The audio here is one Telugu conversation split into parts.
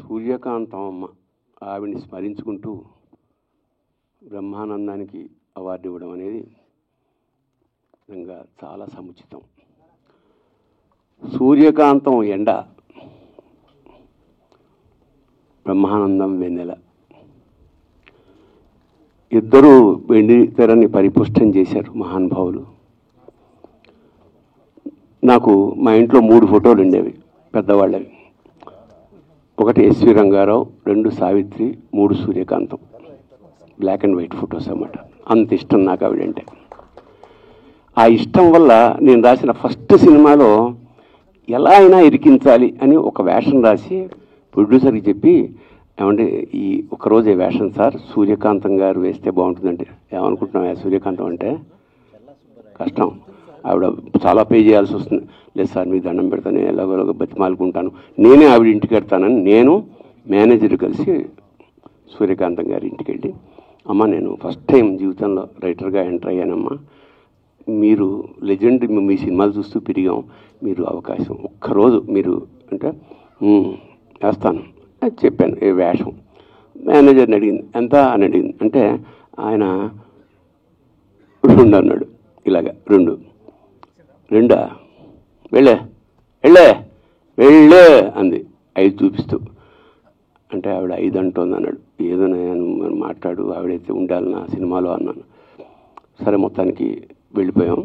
సూర్యకాంతమ్మ ఆవిడ్ని స్మరించుకుంటూ బ్రహ్మానందానికి అవార్డు ఇవ్వడం అనేది నిజంగా చాలా సముచితం. సూర్యకాంతం ఎండ, బ్రహ్మానందం వెన్నెల, ఇద్దరూ వెండి తెరని పరిపుష్టం చేశారు మహానుభావులు. నాకు మా ఇంట్లో 3 ఫోటోలు ఉండేవి పెద్దవాళ్ళవి. 1 S V Ranga Rao, 2 Savitri, 3 Suryakantham. Black and white photos అన్నమాట. అంత ఇష్టం నాకు ఆవిడంటే. ఆ ఇష్టం వల్ల నేను రాసిన ఫస్ట్ సినిమాలో ఎలా అయినా ఇరికించాలి అని ఒక వేషం రాసి ప్రొడ్యూసర్కి చెప్పి, ఏమంటే ఈ ఒకరోజే వేషం సార్, సూర్యకాంతం గారు వేస్తే బాగుంటుందంటే, ఏమనుకుంటున్నాం సూర్యకాంతం అంటే కష్టం, ఆవిడ చాలా పే చేయాల్సి వస్తుంది. లేదు సార్ మీకు దండం పెడతాను, ఎలాగోలాగ బతిమాలుకుంటాను, నేనే ఆవిడ ఇంటికి వెళ్తానని నేను మేనేజర్ కలిసి సూర్యకాంతం గారి ఇంటికి వెళ్ళి, అమ్మ నేను ఫస్ట్ టైం జీవితంలో రైటర్గా ఎంటర్ అయ్యానమ్మా, మీరు లెజెండ్, మీ సినిమాలు చూస్తూ పెరిగాం, మీరు అవకాశం ఒక్కరోజు మీరు అంటే వేస్తాను అని చెప్పాను. ఏ వేషం మేనేజర్ని అడిగింది, ఎంత అని అడిగింది. అంటే ఆయన 2 అన్నాడు. ఇలాగా 2 వెళ్ళే అంది 5 చూపిస్తూ. అంటే ఆవిడ 5 అంటోంది అన్నాడు. ఏదో నేను మాట్లాడు, ఆవిడైతే ఉండాలి నా సినిమాలో అన్నాను. సరే మొత్తానికి వెళ్ళిపోయాం.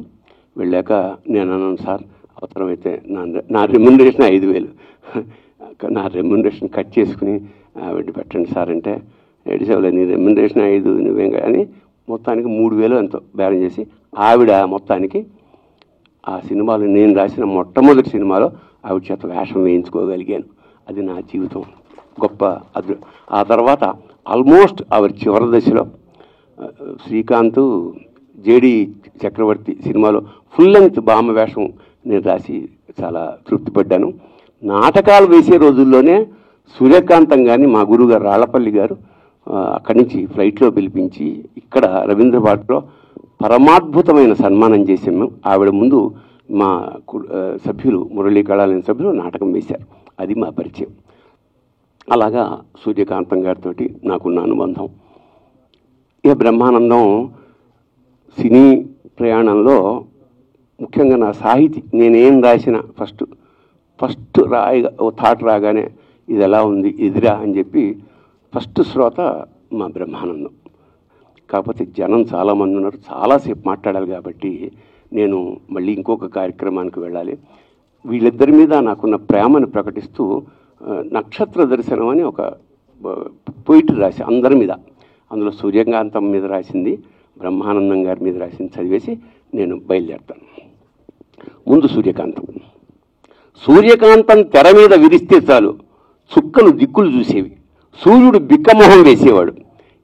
వెళ్ళాక నేను అన్నాను, సార్ అవసరమైతే నా రెమ్యునరేషన్ 5,000, నా రెమ్యునరేషన్ కట్ చేసుకుని ఆవిడ పెట్టండి సార్ అంటే, ఏడిసేవలే నీ రెమ్యునరేషన్ 5 నువ్వేం అని మొత్తానికి 3,000 ఎంతో బేరం చేసి ఆవిడ మొత్తానికి ఆ సినిమాలో, నేను రాసిన మొట్టమొదటి సినిమాలో ఆవిడ చేత వేషం వేయించుకోగలిగాను. అది నా జీవితం గొప్ప ఆ తర్వాత ఆల్మోస్ట్ ఆవిడ చివరి దశలో శ్రీకాంత్, జేడి చక్రవర్తి సినిమాలో ఫుల్ లెంగ్త్ బామ్మ వేషం నేను రాసి చాలా తృప్తిపడ్డాను. నాటకాలు వేసే రోజుల్లోనే సూర్యకాంతం గారిని మా గురువుగారు రాళ్లపల్లి గారు అక్కడి నుంచి ఫ్లైట్లో పిలిపించి ఇక్కడ రవీంద్ర భారతిలో పరమాద్భుతమైన సన్మానం చేసాము. ఆవిడ ముందు మా సభ్యులు, మురళీ కళాలైన సభ్యులు నాటకం వేశారు. అది మా పరిచయం. అలాగా సూర్యకాంతం గారితో నాకున్న అనుబంధం. ఇక బ్రహ్మానందం సినీ ప్రయాణంలో ముఖ్యంగా నా సాహితీ, నేనేం రాసిన ఫస్ట్ ఓ థాట్ రాగానే ఇది ఎలా ఉంది ఎదురా అని చెప్పి ఫస్ట్ శ్రోత మా బ్రహ్మానందం. కాకపోతే జనం చాలామంది ఉన్నారు, చాలాసేపు మాట్లాడాలి కాబట్టి నేను మళ్ళీ ఇంకొక కార్యక్రమానికి వెళ్ళాలి. వీళ్ళిద్దరి మీద నాకున్న ప్రేమను ప్రకటిస్తూ నక్షత్ర దర్శనం అని ఒక పోయిటరీ రాసి అందరి మీద, అందులో సూర్యకాంతం మీద రాసింది, బ్రహ్మానందం గారి మీద రాసింది చదివేసి నేను బయలుదేరుతాను. ముందు సూర్యకాంతం తెర మీద విరిస్తే చాలు చుక్కలు దిక్కులు చూసేవి, సూర్యుడు బిక్కమొహం వేసేవాడు,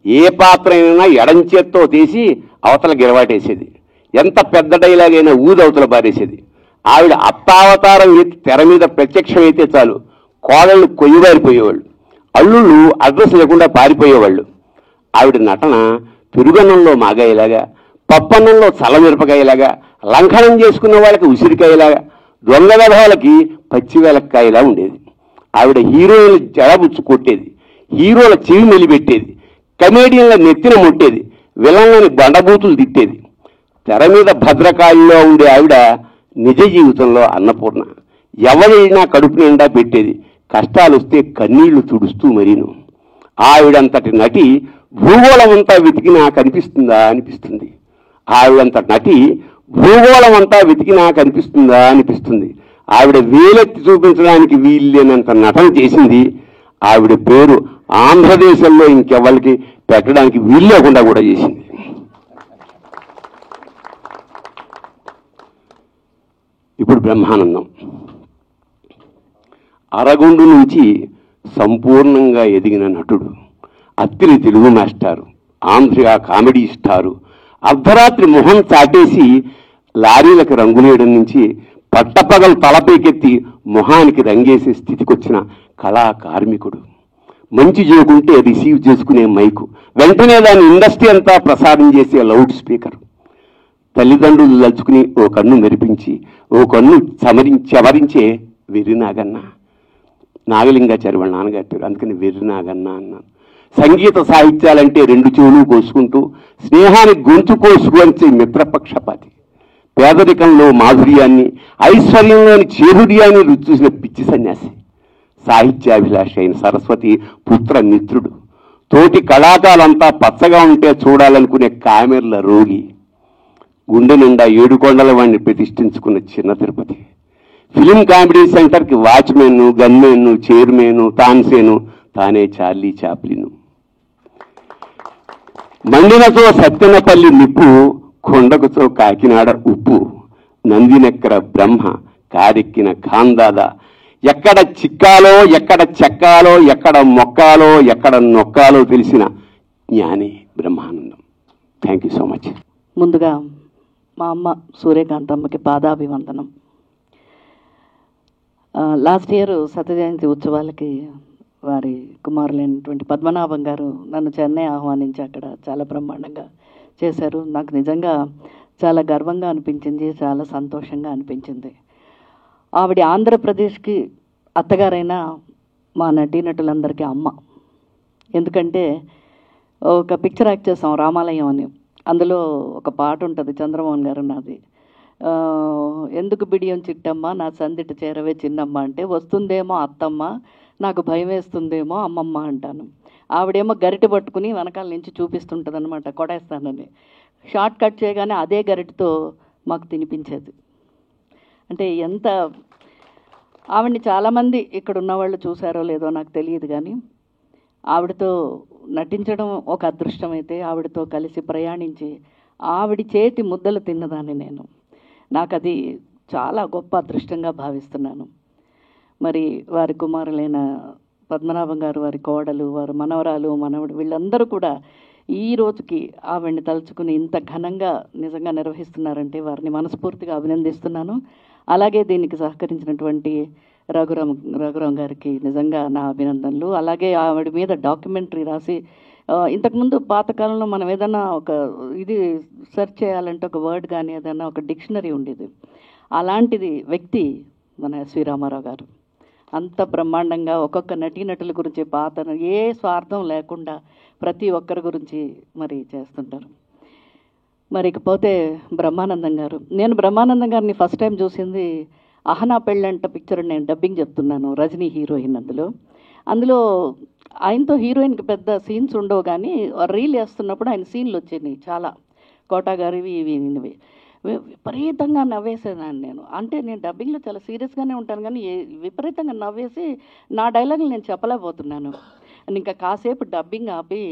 ఏ పాత్ర అయినా ఎడంచేత్తో తీసి అవతల గిరవాటేసేది, ఎంత పెద్ద డైలాగ్ అయినా ఊదవతల బారేసేది. ఆవిడ అత్తావతారం తెర మీద ప్రత్యక్షమైతే చాలు కోడళ్ళు కొయ్యబారిపోయేవాళ్ళు, అల్లుళ్ళు అడ్రస్ లేకుండా పారిపోయేవాళ్ళు. ఆవిడ నటన పెరుగన్నంలో మాగాయలాగా, పప్పన్నంలో చల్లమిరపకాయలాగా, లంఘనం చేసుకున్న వాళ్ళకి ఉసిరికాయలాగా, దొంగ వ్యధాలకి పచ్చివేలక్కాయలా ఉండేది. ఆవిడ హీరోయిన్ల జడబుచ్చు కొట్టేది, హీరోల చెవి మెలిపెట్టేది, కమేడియన్ల నెత్తిన ముట్టేది, విలన్లని బండబూతులు తిట్టేది. తెర మీద భద్రకాళిలో ఉండే ఆవిడ నిజ జీవితంలో అన్నపూర్ణ. ఎవరైనా కడుపు నిండా పెట్టేది, కష్టాలు వస్తే కన్నీళ్లు తుడుస్తూ మరీను. ఆవిడంతటి నటి భూగోళం అంతా వెతికినా కనిపిస్తుందా అనిపిస్తుంది. ఆవిడంత నటి భూగోళం అంతా వెతికినా కనిపిస్తుందా అనిపిస్తుంది. ఆవిడ వేలెత్తి చూపించడానికి వీల్లేనంత నటన చేసింది. ఆవిడ పేరు ఆంధ్రదేశంలో ఇంకెవరికి పెట్టడానికి వీలు లేకుండా కూడా చేసింది. ఇప్పుడు బ్రహ్మానందం అరగుండు నుంచి సంపూర్ణంగా ఎదిగిన నటుడు, అత్తిలి తెలుగు మాస్టారు, ఆంధ్ర కామెడీ స్టారు, అర్ధరాత్రి మొహం చాటేసి లారీలకు రంగులేయడం నుంచి పట్టపగలు తలపైకెత్తి మొహానికి రంగేసే స్థితికి వచ్చిన కళా కార్మికుడు, మంచి జోకుంటే రిసీవ్ చేసుకునే మైకు, వెంటనే దాన్ని ఇండస్ట్రీ అంతా ప్రసారం చేసే లౌడ్ స్పీకర్, తల్లిదండ్రులు తలుచుకుని ఓ కన్ను మెరిపించి ఓ కన్ను చమరించే వెరినాగన్న, నాగలింగాచారి వాళ్ళ నాన్నగారి పేరు, అందుకని వెర్రి నాగన్న అన్నాను. సంగీత సాహిత్యాలంటే రెండు చెవులు కోసుకుంటూ స్నేహానికి గొంతు కోసుకొని మిత్రపక్షపాతి, పేదరికంలో మాధుర్యాన్ని, ఐశ్వర్యంలోని చేదుర్యాన్ని రుచి చూసిన పిచ్చి సన్యాసి, సాహిత్యాభిలాష అయిన సరస్వతి పుత్ర మిత్రుడు, తోటి కళాకారులంతా పచ్చగా ఉంటే చూడాలనుకునే కామెర్ల రోగి, గుండె నిండా 7 కొండల వాడిని ప్రతిష్ఠించుకున్న చిన్న తిరుపతి, ఫిలిం కామెడీ సెంటర్కి వాచ్మెన్, గన్మెన్, చైర్మన్, తాన్సేను, తానే చార్లీ చాప్లిను. మండినతో సత్యనపల్లి నిప్పు, కొండకుతో కాకినాడ ఉప్పు, నందినెక్కర బ్రహ్మ, కారెక్కిన ఖాందాద, ఎక్కడ చిక్కాలో, ఎక్కడ చెక్కాలో, ఎక్కడ మొక్కాలో, ఎక్కడ నొక్కాలో తెలిసిన జ్ఞాని Brahmanandam. Thank you so much. ముందుగా మా అమ్మ సూర్యకాంతమ్మకి పాదాభివందనం. లాస్ట్ ఇయర్ సత్యజయంతి ఉత్సవాలకి వారి కుమారులైనటువంటి పద్మనాభం గారు నన్ను చెన్నై ఆహ్వానించి అక్కడ చాలా బ్రహ్మాండంగా చేశారు. నాకు నిజంగా చాలా గర్వంగా అనిపించింది, చాలా సంతోషంగా అనిపించింది. ఆవిడ ఆంధ్రప్రదేశ్కి అత్తగారైన మా నటీనటులందరికీ అమ్మ. ఎందుకంటే ఒక పిక్చర్ యాక్ట్ చేసాం రామాలయం అని, అందులో ఒక పాట ఉంటుంది చంద్రమోహన్ గారు నాది, ఎందుకు బిడియం చిట్టమ్మ నా సందిట చేరవే చిన్నమ్మ అంటే, వస్తుందేమో అత్తమ్మ నాకు భయం వేస్తుందేమో అమ్మమ్మ అంటాను. ఆవిడేమో గరిటె పట్టుకుని వెనకాల నుంచి చూపిస్తుంటుంది అనమాట, కొడేస్తానని. షార్ట్ కట్ చేయగానే అదే గరిటెతో మాకు తినిపించేది. అంటే ఎంత ఆవిడని చాలామంది ఇక్కడ ఉన్నవాళ్ళు చూసారో లేదో నాకు తెలియదు, కానీ ఆవిడతో నటించడం ఒక అదృష్టం అయితే, ఆవిడతో కలిసి ప్రయాణించి ఆవిడ చేతి ముద్దలు తిన్నదాన్ని నేను. నాకు అది చాలా గొప్ప అదృష్టంగా భావిస్తున్నాను. మరి వారి కుమారులైన పద్మనాభం గారు, వారి కోడలు, వారి మనవరాలు, మనవడు, వీళ్ళందరూ కూడా ఈ రోజుకి ఆవిడని తలుచుకుని ఇంత ఘనంగా నిజంగా నిర్వహిస్తున్నారంటే వారిని మనస్ఫూర్తిగా అభినందిస్తున్నాను. అలాగే దీనికి సహకరించినటువంటి రఘురామ్ గారికి నిజంగా నా అభినందనలు. అలాగే ఆవిడ మీద డాక్యుమెంటరీ రాసి, ఇంతకుముందు పాతకాలంలో మనం ఏదైనా ఒక ఇది సెర్చ్ చేయాలంటే ఒక వర్డ్ కానీ ఏదైనా ఒక డిక్షనరీ ఉండేది, అలాంటిది వ్యక్తి మన ఎస్వి రామారావు గారు. అంత బ్రహ్మాండంగా ఒక్కొక్క నటీనటుల గురించి పాతను ఏ స్వార్థం లేకుండా ప్రతి ఒక్కరి గురించి మరి చేస్తుంటారు. మరి ఇకపోతే బ్రహ్మానందం గారు, నేను బ్రహ్మానందం గారిని ఫస్ట్ టైం చూసింది అహనా పెళ్ళంట పిక్చర్, నేను డబ్బింగ్ చెప్తున్నాను, రజనీ హీరోయిన్. అందులో ఆయనతో హీరోయిన్కి పెద్ద సీన్స్ ఉండవు, కానీ రీల్ వేస్తున్నప్పుడు ఆయన సీన్లు వచ్చాయి చాలా, కోటా గారివి ఇవి ఇవి. విపరీతంగా నవ్వేసేదాన్ని నేను. అంటే నేను డబ్బింగ్లో చాలా సీరియస్గానే ఉంటాను, కానీ విపరీతంగా నవ్వేసి నా డైలాగులు నేను చెప్పలేకపోతున్నాను. ఇంకా కాసేపు డబ్బింగ్ ఆపి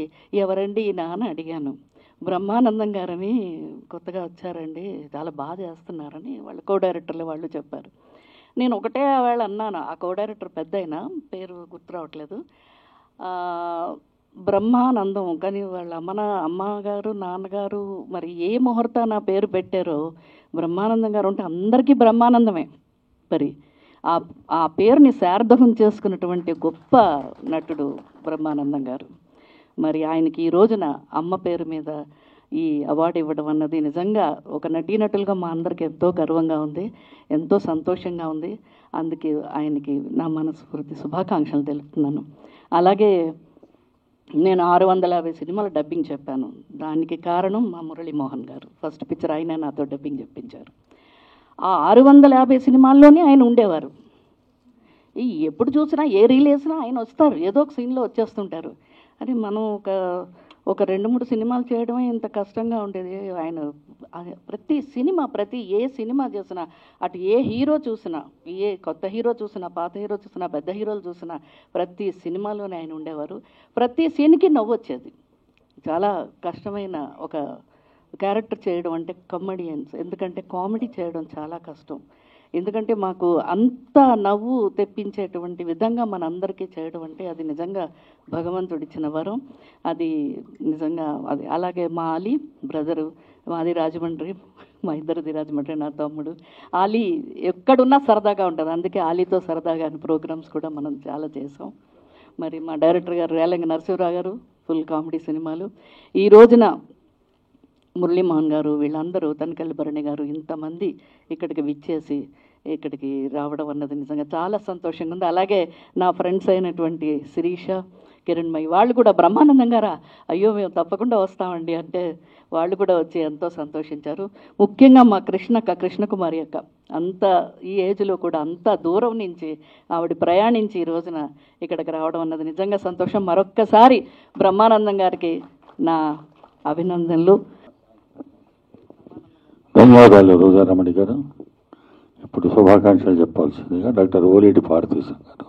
ఎవరండి ఈయన అని అడిగాను. బ్రహ్మానందం గారని కొత్తగా వచ్చారండి, చాలా బాగా చేస్తున్నారని వాళ్ళ కో డైరెక్టర్లు వాళ్ళు చెప్పారు. నేను ఒకటే వేళ అన్నాను, ఆ కో డైరెక్టర్ పెద్ద అయినా పేరు గుర్తు రావట్లేదు, బ్రహ్మానందం. కానీ వాళ్ళ అమ్మగారు నాన్నగారు మరి ఏ ముహూర్తాన నా పేరు పెట్టారో బ్రహ్మానందం గారు ఉంటే అందరికీ బ్రహ్మానందమే. మరి ఆ పేరుని సార్థకం చేసుకున్నటువంటి గొప్ప నటుడు బ్రహ్మానందం గారు. మరి ఆయనకి ఈ రోజున అమ్మ పేరు మీద ఈ అవార్డు ఇవ్వడం అన్నది నిజంగా ఒక నటీనటులుగా మా అందరికి ఎంతో గర్వంగా ఉంది, ఎంతో సంతోషంగా ఉంది. అందుకే ఆయనకి నా మనస్ఫూర్తి శుభాకాంక్షలు తెలుపుతున్నాను. అలాగే నేను 650 సినిమాలు డబ్బింగ్ చెప్పాను. దానికి కారణం మా మురళీమోహన్ గారు. ఫస్ట్ పిక్చర్ ఆయన నాతో డబ్బింగ్ చెప్పించారు. ఆ 650 సినిమాల్లోనే ఆయన ఉండేవారు. ఎప్పుడు చూసినా ఏ రీల్ వేసినా ఆయన వస్తారు, ఏదో ఒక సీన్లో వచ్చేస్తుంటారు. అది మనం ఒక 2-3 సినిమాలు చేయడమే ఇంత కష్టంగా ఉండేది. ఆయన ప్రతి ఏ సినిమా చూసినా, అటు ఏ హీరో చూసినా, ఏ కొత్త హీరో చూసినా, పాత హీరో చూసినా, పెద్ద హీరోలు చూసినా, ప్రతి సినిమాలోనే ఆయన ఉండేవారు. ప్రతి సీన్కి నవ్వు వచ్చేది. చాలా కష్టమైన ఒక క్యారెక్టర్ చేయడం అంటే కమెడియన్స్, ఎందుకంటే కామెడీ చేయడం చాలా కష్టం. ఎందుకంటే మాకు అంత నవ్వు తెప్పించేటువంటి విధంగా మనందరికీ చేయడం అంటే అది నిజంగా భగవంతుడిచ్చిన వరం. అది నిజంగా అది. అలాగే మా అలీ బ్రదరు, మాది రాజమండ్రి, మా ఇద్దరిది రాజమండ్రి, నా తమ్ముడు అలీ ఎక్కడున్నా సరదాగా ఉంటుంది. అందుకే అలీతో సరదాగా అని ప్రోగ్రామ్స్ కూడా మనం చాలా చేసాం. మరి మా డైరెక్టర్ గారు రేలంగి నరసింహరావు గారు, ఫుల్ కామెడీ సినిమాలు. ఈ రోజున మురళీమోహన్ గారు, వీళ్ళందరూ, తనికెళ్ళి భరణి గారు, ఇంతమంది ఇక్కడికి విచ్చేసి ఇక్కడికి రావడం అన్నది నిజంగా చాలా సంతోషంగా ఉంది. అలాగే నా ఫ్రెండ్స్ అయినటువంటి శిరీష, కిరణ్మయి వాళ్ళు కూడా బ్రహ్మానందం గారా, అయ్యో మేము తప్పకుండా వస్తామండి అంటే వాళ్ళు కూడా వచ్చి ఎంతో సంతోషించారు. ముఖ్యంగా మా కృష్ణకుమారి అక్క, అంత ఈ ఏజ్లో కూడా అంత దూరం నుంచి ఆవిడ ప్రయాణించి ఈ రోజున ఇక్కడికి రావడం అన్నది నిజంగా సంతోషం. మరొక్కసారి బ్రహ్మానందం గారికి నా అభినందనలు. ధన్యవాదాలు రోజారమణి గారు. ఇప్పుడు శుభాకాంక్షలు చెప్పాల్సిందిగా డాక్టర్ ఓలేటి పార్థివ్ గారు.